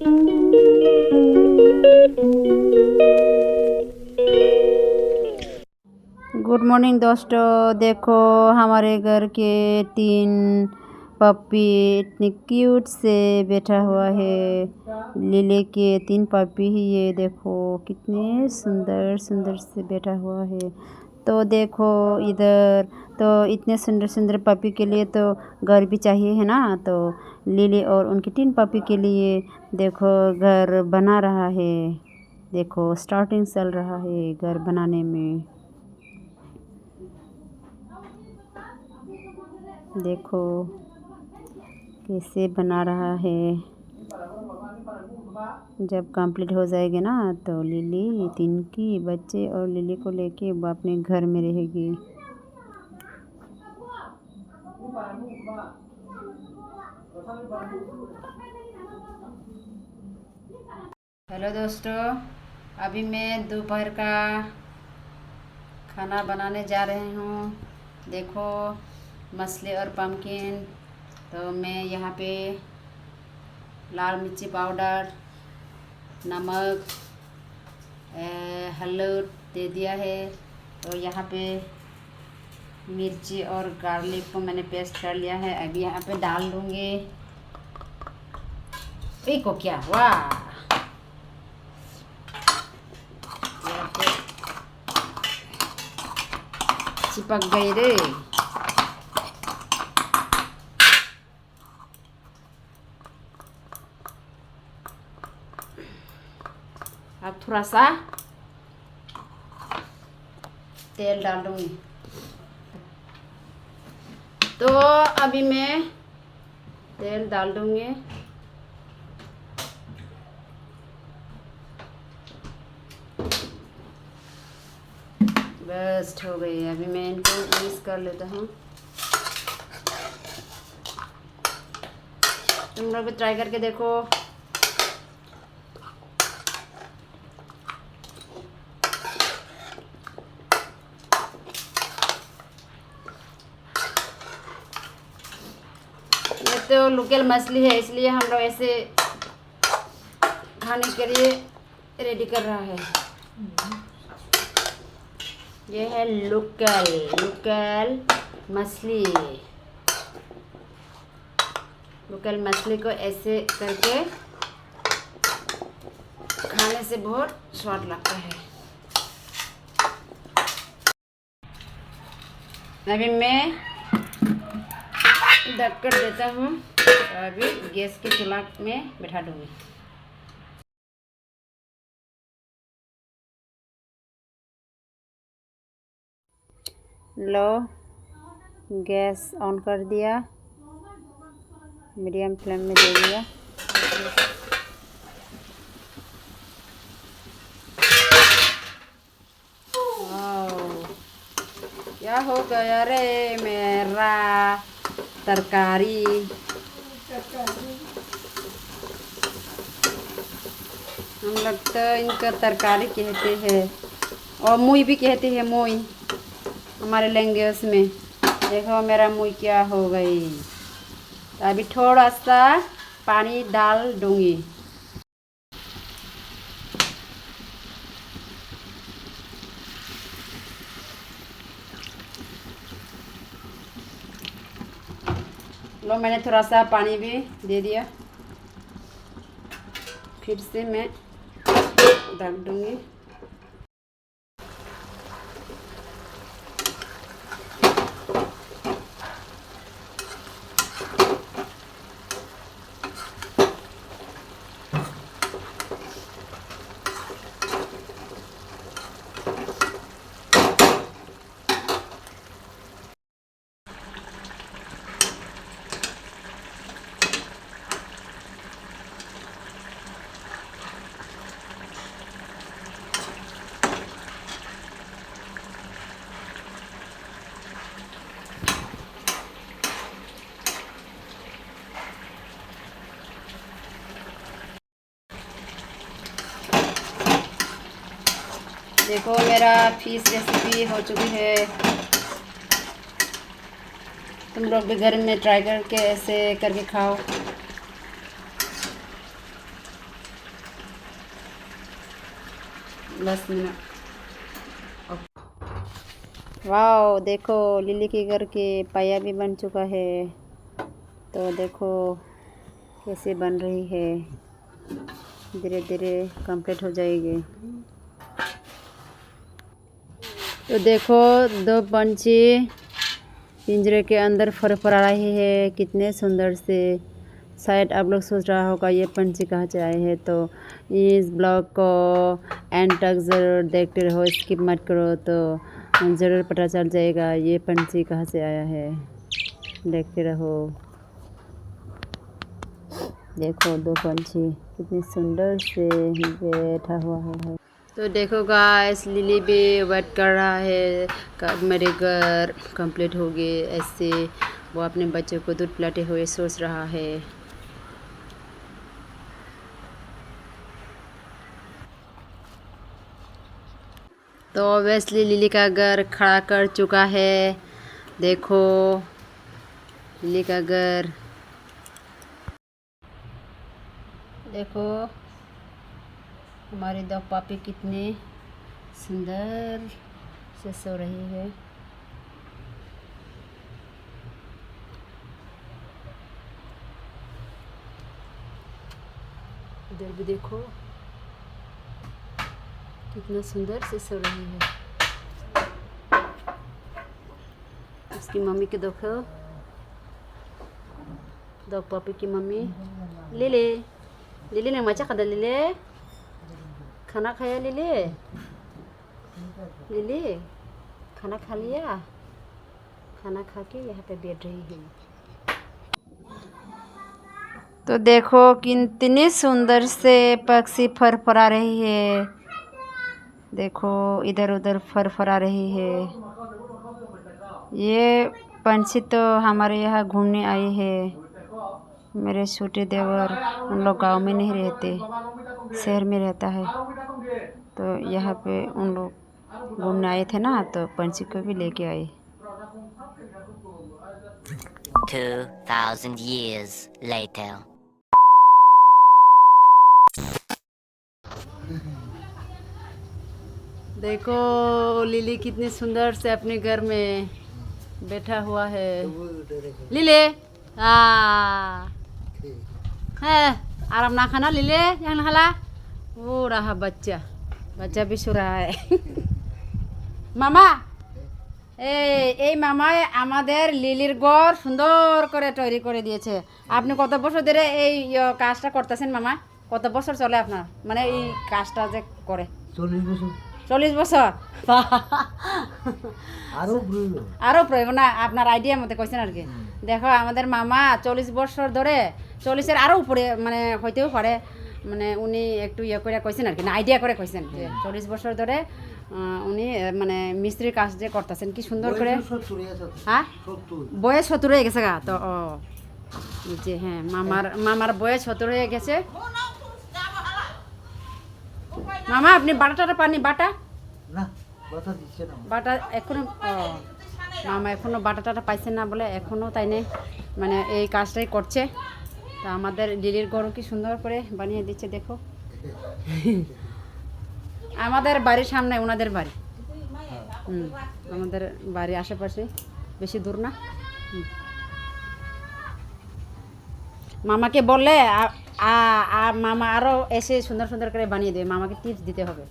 Good morning दोस्तों। देखो हमारे घर के 3 पप्पी इतने क्यूट से बैठा हुआ है। लीले के 3 पप्पी ही ये देखो कितने सुंदर सुंदर से बैठा हुआ है। तो देखो इधर तो इतने सुंदर सुंदर पप्पी के लिए तो घर भी चाहिए है ना। तो लीले और उनके 3 पप्पी के लिए देखो घर बना रहा है। देखो स्टार्टिंग चल रहा है घर बनाने में। देखो कैसे बना रहा है। जब कंप्लीट हो जाएगी ना तो लिली 3 की बच्चे और लिली को लेके वो अपने घर में रहेगी। हेलो दोस्तों, अभी मैं दोपहर का खाना बनाने जा रही हूँ। देखो मछली और पम्पकिन। तो मैं यहाँ पे लाल मिर्ची पाउडर, नमक, हल्दी दे दिया है। तो यहाँ पे मिर्ची और गार्लिक को मैंने पेस्ट कर लिया है। अभी यहाँ पे डाल दूँगी। को क्या हुआ, चिपक गई रे। अब थोड़ा सा तेल डाल दूँगी। तो अभी मैं तेल डाल दूँगी। बेस्ट हो गई। अभी मैं इनको मिक्स कर लेता हूँ। तुम लोग भी ट्राई करके देखो। ये तो लोकल मछली है इसलिए हम लोग ऐसे खाने के लिए रेडी कर रहा है। ये है लोकल मछली। लोकल मछली को ऐसे करके खाने से बहुत स्वाद लगता है। अभी मैं ढक कर देता हूँ। अभी गैस के चूल्हा में बैठा दूँगी। लो गैस ऑन कर दिया, मीडियम फ्लेम में दे दिया। क्या हो गया रे मेरा तरकारी। हम लोग तो इनका तरकारी कहते हैं और मुई भी कहते हैं। मुई हमारे लैंग्वेज में। देखो मेरा मुई क्या हो गई। तो अभी थोड़ा सा पानी डाल दूँगी। लो मैंने थोड़ा सा पानी भी दे दिया। फिर से मैं ढक दूँगी। देखो मेरा फिश रेसिपी हो चुकी है। तुम लोग भी घर में ट्राई करके ऐसे करके खाओ। 10 मिनट। वाओ, देखो लिली के घर के पाया भी बन चुका है। तो देखो कैसे बन रही है, धीरे धीरे कंप्लीट हो जाएगी। तो देखो दो पंछी पिंजरे के अंदर फरफरा रहे हैं, कितने सुंदर से। शायद आप लोग सोच रहा होगा ये पंछी कहाँ से आए हैं। तो इस ब्लॉग को एंड तक ज़रूर देखते रहो, स्किप मत करो, तो ज़रूर पता चल जाएगा ये पंछी कहाँ से आया है। देखते रहो। देखो दो पंछी कितने सुंदर से बैठा हुआ है। तो देखो गाइस, लिली भी वेट कर रहा है कब मेरे घर कंप्लीट होगी। ऐसे वो अपने बच्चों को दूध पिलाते हुए सोच रहा है। तो ऑब्वियसली लिली का घर खड़ा कर चुका है। देखो लिली का घर, देखो हमारी दो पापी कितने सुंदर से सो रही है। इधर भी देखो कितना सुंदर से सो रही है। उसकी मम्मी के देखो, दो पापी की मम्मी। लिली, लिली ने मचा खादा, लिली खाना खाया, लिली लिली खाना खा लिया। खाना खा के यहाँ पे बैठ रही है। तो देखो कितनी सुंदर से पक्षी फरफरा रही है। देखो इधर उधर फरफरा रही है। ये पंछी तो हमारे यहाँ घूमने आए हैं। मेरे छोटे देवर उन लोग गांव में नहीं रहते, शहर में रहता है। तो यहाँ पे उन लोग घूमने आए थे ना, तो पंछी को भी लेके आए। 2000 years later. देखो लिली कितनी सुंदर से अपने घर में बैठा हुआ है। लिली है आराम ना खाना, लिली यहाँ खाला। वो रहा बच्चा, बच्चा भी सो रहा है। मामा এই মামাই আমাদের লিলির ঘর সুন্দর করে তৈরি করে দিয়েছে। আপনি কত বছর ধরে এই কাজটা করতেছেন মামা? কত বছর চলে আপনার, মানে এই কাজটা যে করে? 40 বছর। 40 বছর? আরও প্রয়োজন না, আপনার আইডিয়া মতে কইছেন আর কি। দেখো আমাদের মামা 40 বছর ধরে, 40-এর আরও উপরে মানে হইতেও পারে, মানে উনি একটু ইয়ে করে কইছেন আর কি, না আইডিয়া করে কইছেন যে 40 বছর ধরে উনি মানে মিস্ত্রির কাজ যে করতেছেন কি সুন্দর করে। হ্যাঁ বয়স 70 হয়ে গেছে গা। তো ও যে হ্যাঁ মামার বয়স 70 হয়ে গেছে। মামা আপনি বাটাটা পানি, বাটা বাটা এখনো মামা এখনো বাটাটা পাইছেন না বলে এখনো তাই নেই, মানে এই কাজটাই করছে। তা আমাদের লিলির ঘরও কি সুন্দর করে বানিয়ে দিচ্ছে। দেখো আমাদের বাড়ির সামনে ওনাদের বাড়ি। আমাদের বাড়ির আশেপাশে, বেশি দূর না। মামাকে বললে মামা আরও এসে সুন্দর সুন্দর করে বানিয়ে দেবে। মামাকে টিপস দিতে হবে।